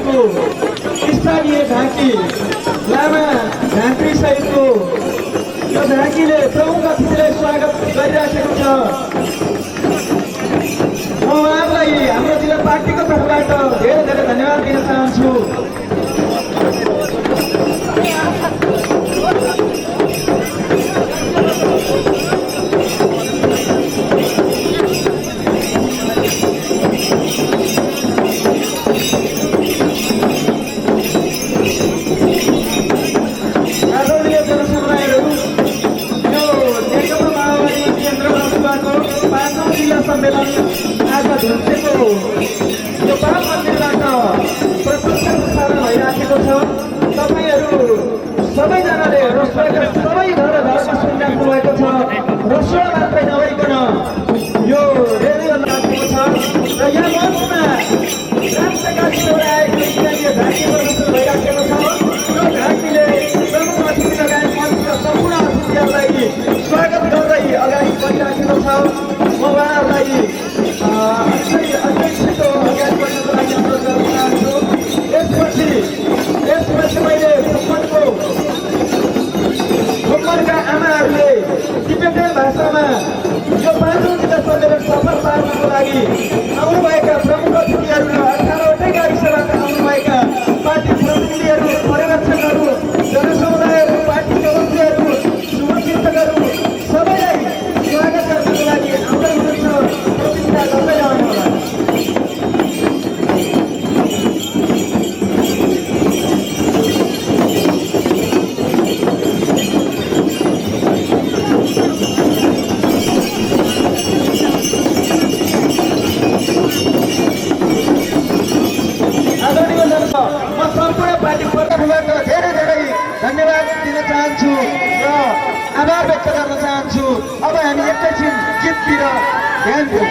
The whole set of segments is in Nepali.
सहितको स्थानीय झाँकी लामा झाँक्री सहितको यो झाँकीले प्रमुख अतिथिलाई स्वागत गरिराखेको छ। म उहाँलाई हाम्रो जिल्ला पार्टीको तर्फबाट धेरै धेरै धन्यवाद दिन चाहन्छु। सम्मेलन आज धुन्सेको यो बाल मन्दिरबाट प्रत्यक्ष प्रसारण भइराखेको छ। तपाईँहरू सबैजनाले रसोइका सबै घर घरमा सुनिराख्नु भएको छ। रसोई मात्रै नभइकन यो रेडियो राखेको छ र यहाँ मञ्चमा राष्ट्रका सिटोरा आएको स्थानीय झाँकी प्रदर्शन भइराखेको छ। यो झाँकीले प्रमुख अतिथि लगायत मञ्चका सम्पूर्ण अतिथिहरूलाई स्वागत गर्दै अगाडि बढिराखेको छ। म उहाँहरूलाई अध्यक्षको अगाडि बढ्नको लागि अनुरोध गर्न चाहन्छु। यसपछि मैले खुम्मरका आमाहरूले तिब्बतीय भाषामा यो 5औं जिल्ला सम्मेलन सफल पार्नको लागि आउनुभएका प्रमुख अतिथिहरू र 18वटै गाविसबाट आउनुभएका पार्टी प्रतिनिधिहरू, पर्यवेक्षकहरू, जनसमुदायहरू, पार्टी सदस्यहरू, शुभचिन्तकहरू सबैलाई स्वागत गर्नको लागि आउँदै हुनुहुन्छ। प्रतिनिधिता गर्दै आउनुहोला। म सम्पूर्ण पार्टी तर्फबाट धेरै धेरै धन्यवाद दिन चाहन्छु र आभार व्यक्त गर्न चाहन्छु। अब हामी एकैछिन गीततिर ध्यान दिउँ।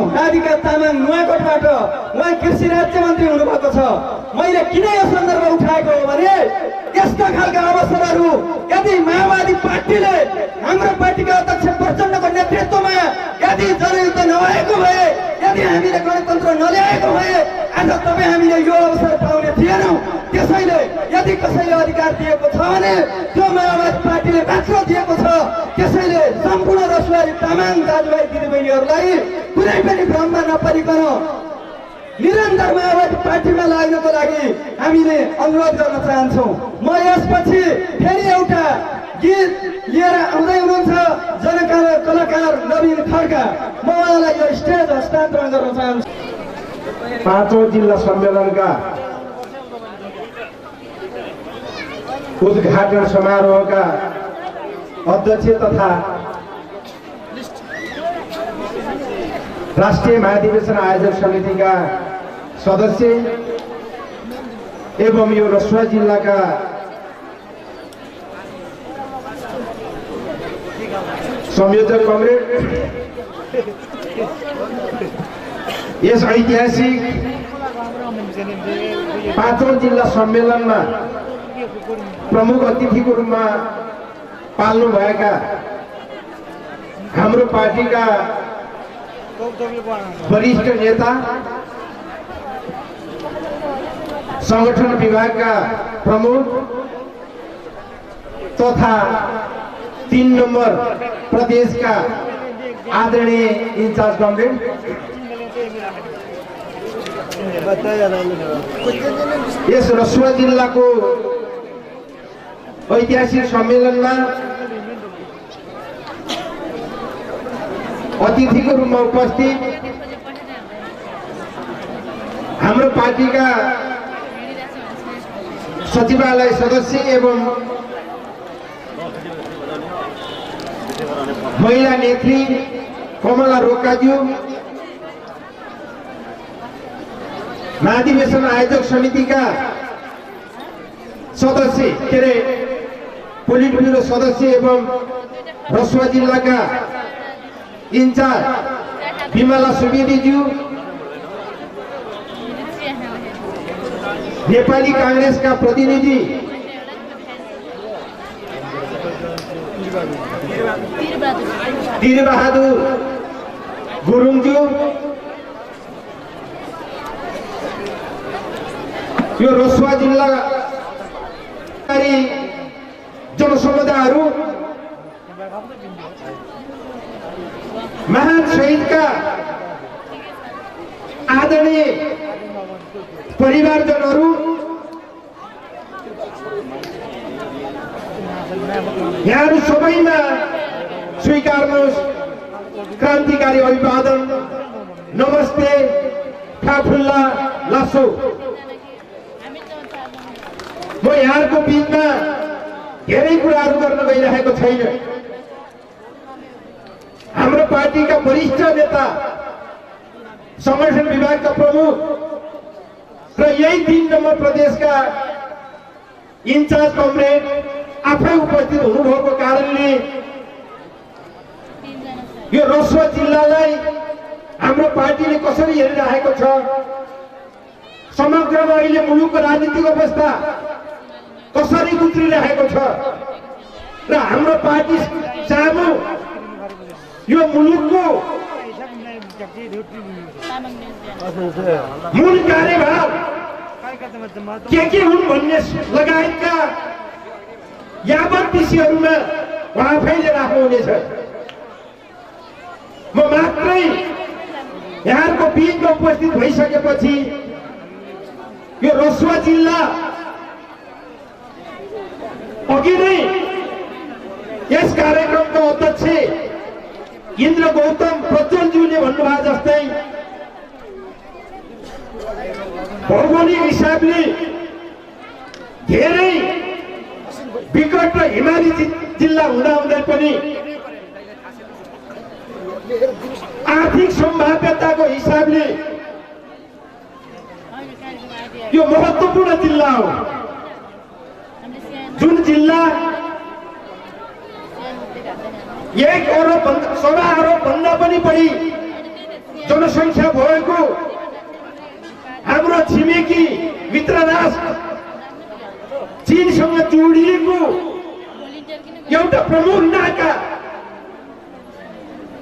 राधिका तामाङ नुवाकोटबाट उहाँ कृषि राज्य मन्त्री हुनुभएको छ। मैले किन यो सन्दर्भ उठाएको हो भने यस्ता खालका अवसरहरू यदि माओवादी पार्टीले हाम्रो पार्टीका अध्यक्ष प्रचण्डको नेतृत्वमा यदि जनयुद्ध नभएको भए नल्याएको भए आज तपाईँ हामीले यो अवसर पाउने थिएनौँ। त्यसैले यदि कसैले अधिकार दिएको छ भने त्यो माओवादी पार्टीले मात्र दिएको छ। त्यसैले सम्पूर्ण रसुवाली तामाङ दाजुभाइ दिदीबहिनीहरूलाई कुनै पनि भ्रममा नपरिकन निरन्तर माओवादी पार्टीमा लाग्नको लागि हामीले अनुरोध गर्न चाहन्छौँ। म यसपछि फेरि एउटा गीत लिएर आउँदै हुनुहुन्छ कलाकार नवीन खड्का। म उहाँलाई यो स्टेज हस्तान्तरण गर्न चाहन्छु। पाँचौं जिल्ला सम्मेलनका उद्घाटन समारोहका अध्यक्ष तथा राष्ट्रिय महाधिवेशन आयोजक समितिका सदस्य एवं यो रसुवा जिल्लाका संयोजक कमरेड, यस ऐतिहासिक पाँचौं जिल्ला सम्मेलनमा प्रमुख अतिथिको रूपमा पाल्नुभएका हाम्रो पार्टीका वरिष्ठ नेता, संगठन विभागका प्रमुख तथा 3 नम्बर प्रदेशका आदरणीय इन्चार्ज कमरेड, यस रसुवा जिल्लाको ऐतिहासिक सम्मेलनमा अतिथिको रूपमा उपस्थित हाम्रो पार्टीका सचिवालय सदस्य एवं महिला नेत्री कमला रोकाज्यू, महाधिवेशन आयोजक समितिका सदस्य पोलिट ब्युरो सदस्य एवं रसुवा जिल्लाका इन्चार्ज विमला सुवेदीज्यू, नेपाली कांग्रेसका प्रतिनिधि वीरबहादुर गुरुङज्यू, यो रसुवा जिल्ला जनसमुदायहरू, महान शहीदका आदरणीय परिवारजनहरू, यहाँहरू सबैमा स्वीकार्नुहोस् क्रान्तिकारी अभिवादन। नमस्ते, खाफुल्ला लासो। म यहाँहरूको बिचमा धेरै कुराहरू गर्न गइरहेको छैन। हाम्रो पार्टीका वरिष्ठ नेता, संगठन विभागका प्रमुख र यही 3 नम्बर प्रदेशका इन्चार्ज कमरेड आफै उपस्थित हुनुभएको कारणले यो रसुवा जिल्लालाई हाम्रो पार्टीले कसरी हेरिरहेको छ, समग्रमा अहिले मुलुकको राजनीतिक अवस्था कसरी उत्रिरहेको छ र हाम्रो पार्टी सामु यो मुलुकको मूल कार्यभार के हुन् भन्ने लगायतका यावत विषयहरूमा उहाँ आफैले राख्नुहुनेछ। म मात्रै यहाँको बीचमा उपस्थित भइसकेपछि यो रसुवा जिल्ला अघि नै यस कार्यक्रमको अध्यक्ष इन्द्र गौतम प्रज्वलज्यूले भन्नुभयो जस्तै भौगोलिक हिसाबले धेरै विकट र हिमाली जिल्ला हुँदाहुँदै पनि आर्थिक सम्भाव्यताको हिसाबले यो महत्त्वपूर्ण जिल्ला हो, जुन जिल्ला 1 अरब सवा अरब भन्दा पनि बढी जनसङ्ख्या भएको हाम्रो छिमेकी मित्र राष्ट्र चीनसँग जोडिएको एउटा प्रमुख नाका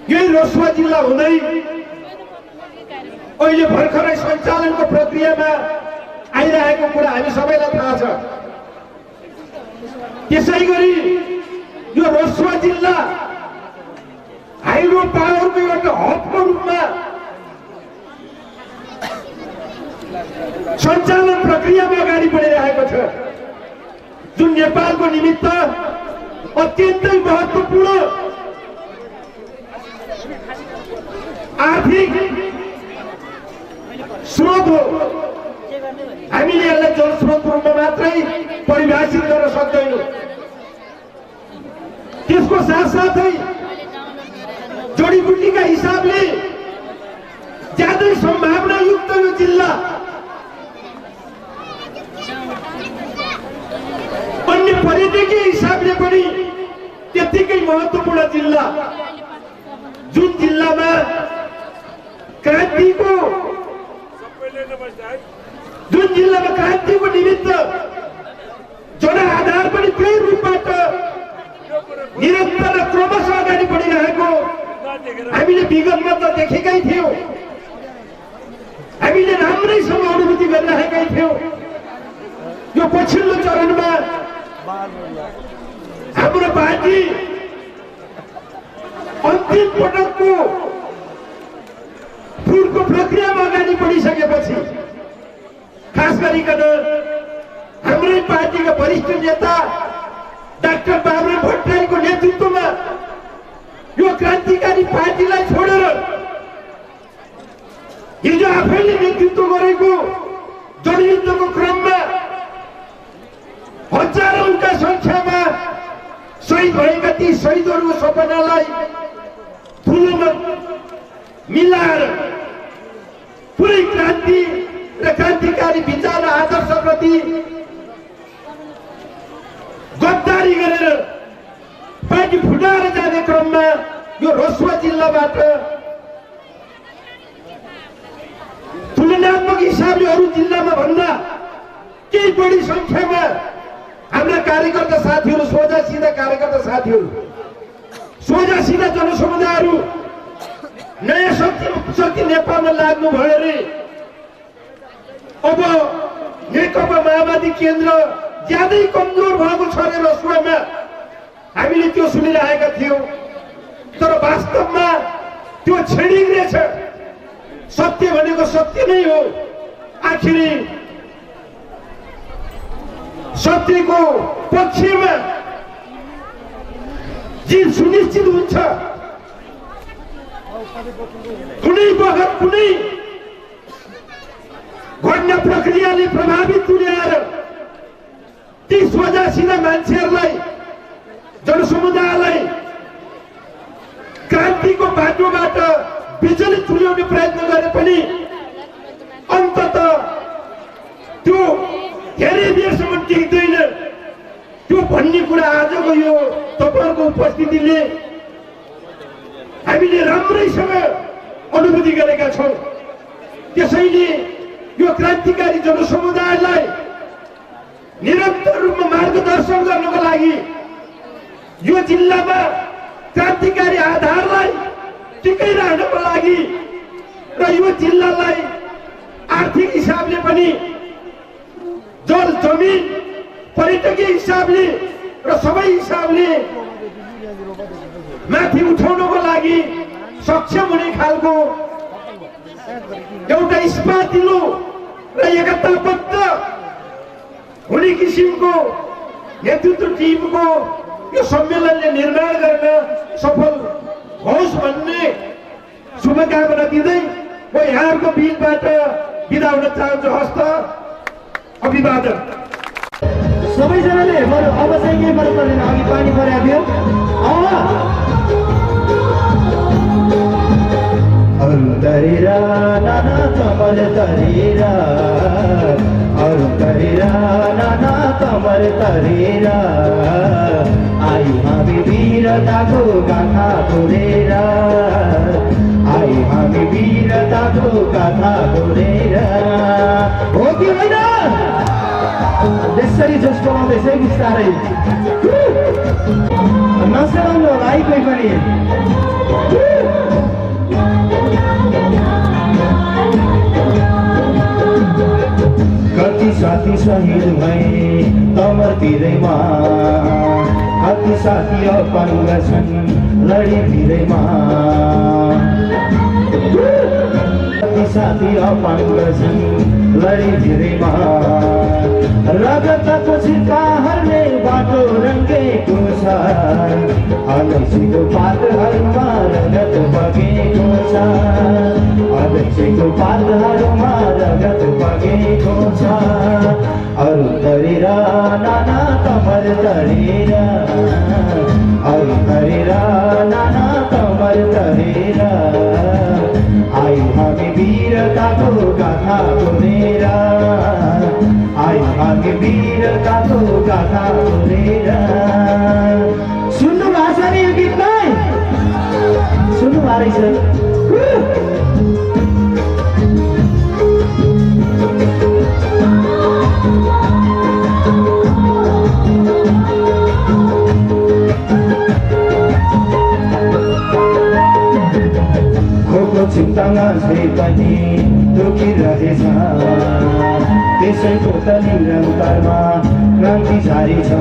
यही रसुवा जिल्ला हुँदै अहिले भर्खरै सञ्चालनको प्रक्रियामा आइरहेको कुरा हामी सबैलाई थाहा छ। त्यसै गरी यो रसुवा जिल्ला हाइड्रो पावरको एउटा हबको रूपमा सञ्चालन प्रक्रियामा अगाडि बढिरहेको छ, जुन नेपालको निमित्त अत्यन्तै महत्त्वपूर्ण आर्थिक स्रोत हो। हामीले यसलाई जलस्रोत रूपमा मात्रै परिभाषित गर्न सक्दैनौँ। त्यसको साथसाथै जडीबुटीका हिसाबले ज्यादै सम्भावनायुक्त यो जिल्ला अन्य पर्यटकीय हिसाबले पनि त्यतिकै महत्त्वपूर्ण जिल्ला, जुन जिल्लामा क्रान्तिको निमित्त जनआधार पनि त्यही रूपबाट निरन्तर क्रमशः अगाडि बढिरहेको हामीले विगतमा त देखेकै थियौँ, हामीले राम्रैसँग अनुभूति गरिरहेकै थियौँ। यो पछिल्लो चरणमा हाम्रो पार्टी अन्तिम पटकको फुलको प्रक्रियामा अगाडि बढिसकेपछि खास गरिकन हाम्रै पार्टीका वरिष्ठ नेता डाक्टर बाबुराम भट्टराईको नेतृत्वमा यो क्रान्तिकारी पार्टीलाई छोडेर हिजो आफैले नेतृत्व गरेको जनयुद्धको क्रममा हजारौंका संख्यामा शहीद भएका ती शहीदहरूको सपनालाई ठुलोमा मिलाएर पुरै क्रान्ति र क्रान्तिकारी विचार र आदर्शप्रति गद्दारी गरेर पार्टी फुटाएर जाने क्रममा यो रसुवा जिल्लाबाट तुलनात्मक हिसाबले अरू जिल्लामा भन्दा केही बढी संख्यामा हाम्रा कार्यकर्ता साथीहरू, सोझा सिधा कार्यकर्ता साथीहरू, सोझा सिधा जनसमुदायहरू नयाँ शक्ति नेपालमा लाग्नु भयो अरे अब नेकपा माओवादी केन्द्र ज्यादै कमजोर भएको छ अरे रसुवामा, हामीले त्यो सुनिरहेका थियौँ। तर वास्तवमा त्यो छेडिङ रहेछ। सत्य भनेको सत्य नै हो। आखिरी सत्यको पक्षमा जित सुनिश्चित हुन्छ। कुनै बखत कुनै घटना प्रक्रियाले प्रभावित तुल्याएर ती सोझा सिधा मान्छेहरूलाई, जनसमुदायलाई क्रान्तिको बाटोबाट विचलित तुल्याउने प्रयत्न गरे पनि अन्ततः त्यो धेरै बेरसम्म टिक्दैन। त्यो भन्ने कुरा आजको यो तपाईँहरूको उपस्थितिले हामीले राम्रैसँग अनुभूति गरेका छौँ। त्यसैले यो क्रान्तिकारी जनसमुदायलाई निरन्तर रूपमा मार्गदर्शन गर्नको लागि, यो जिल्लामा क्रान्तिकारी आधारलाई टिकै राख्नको लागि र यो जिल्लालाई आर्थिक हिसाबले पनि, जल जमिन पर्यटकीय हिसाबले र सबै हिसाबले माथि उठाउनको लागि सक्षम हुने खालको एउटा स्पातिलो र एकताबद्ध हुने किसिमको नेतृत्व टिमको यो सम्मेलनले निर्माण गर्न सफल होस् भन्ने शुभकामना दिँदै म यहाँहरूको बिचबाट बिदा हुन चाहन्छु। हस्त अभिवादन। सबैजनाले अब चाहिँ के गर्नु पर्दैन, अघि पानी परेको थियो। अरू तरेरा नाना कमल तरेरा, अरू तरेरा नाना कमल तरेरा, आई हामी वीरताको गाथा बोलेर, आई हामी वीरताको गाथा बोलेर। हो कि होइन? त्यसरी जोस पलाउँदैछ है बिस्तारै। नसलाउनु होला है कोही पनि। कति शहीद भए तमरतिरैमा कति साथी अपाङ्ग छन् लडीभिरैमा कति साथी अपाङ्ग छन् लडीभिरैमा रगतको छिर्काहरूले बाटो रङ्गेको छ अलैँचीको पातहरूमा रगत बगेको छ अलैँचीको पातहरूमा रगत बगेको छ अरू तरेर नाना कमर तरेर अरू तरेर नाना कमर तरेर आयु हामी वीरताको गाथा बोलेर आयु हामी वीरताको गाथा बोलेर सुन्नु भएको छ नि यो गीतलाई सुन्नु भएको रहेछ चिन्तामा छै पनि दुखिरहेछ त्यसैको त निरन्तरमा क्रान्ति जारी छ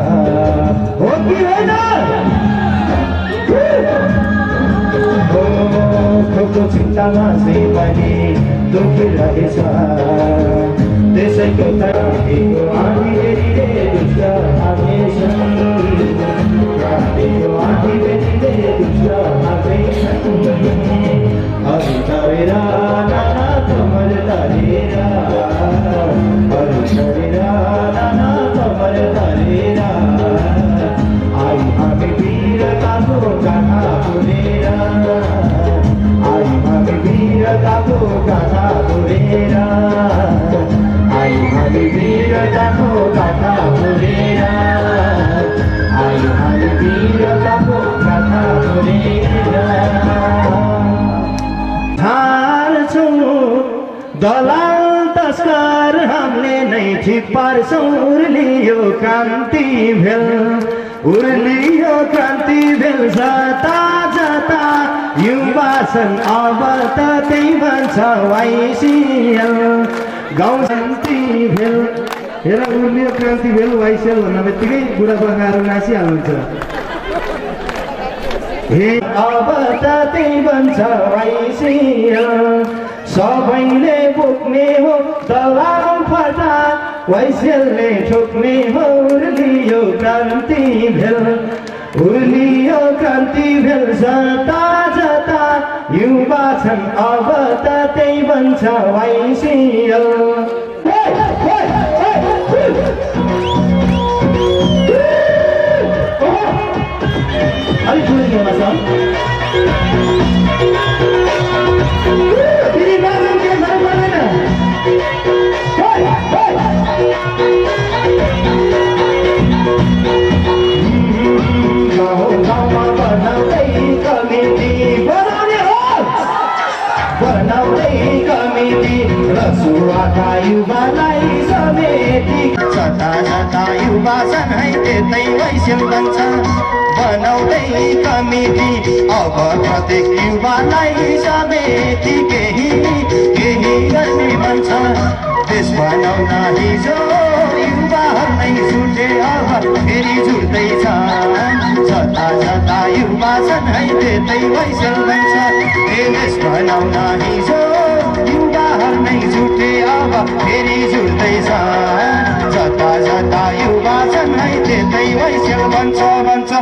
हो कि होइन खोको चिन्तामा छै पनि दुखिरहेछ त्यसैको त आँधीले दुष्ट आएछन् आँधीले दुष्ट आएछन् अरू तरेर नाना कमर तरेर अरू तरेर नाना कमर तरेर आयु हामी वीरताको गाथा बोलेर आयु हामी वीरताको गाथा बोलेर आयु हामी वीरताको गाथा बोलेर आयु हामी वीरताको गाथा बोलेर दलाल तस्कर हामीले नै ठिक पार्छौँ उर्लियो क्रान्ति भेल उर्लियो क्रान्ति भेल जता जता युवा छन् अब त त्यही भन्छ वाइसिएल गाउँ शान्ति भेल हेर उर्लियो क्रान्ति भेल वाइसिएल भन्ने बित्तिकै बुढापाकाहरू नाचिहाल्नुहुन्छ हे अब त त्यही भन्छ वाइसिएल सबैले बोक्ने हो दलाल फटा वाइसिएलले ठोक्ने हो उर्लियो क्रान्ति भेल उर्लियो क्रान्ति भेल जता जता युवा छन् अब त त्यही भन्छ वाइसिएल अलिक बुझ्नुमा छ रसुवाका युवालाई समेटी जता जता युवा छन् है त्यतै वाइसिएल भन्छ बनाउँदै कमिटी अब प्रत्येक युवालाई समेटी केही केही गर्ने भन्छ देश बनाउन हिजो युवाहरू नै छुटे अब फेरि जुट्दैछ जता जता युवा छन् है त्यतै वाइसिएल भन्छ देश बनाउन हिजो युवाहरू नै जुटे अब फेरि जुट्दैछ जता जता युवा छन् है त्यतै वाइसिएल भन्छ भन्छ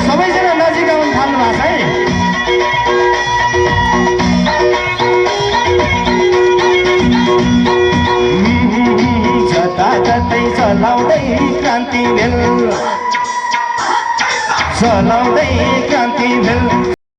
सबैजना नजिक आउनु थाल्नु भएको छ है जता जतै चलाउँदै क्रान्ति भेल चलाउँदै क्रान्ति भेल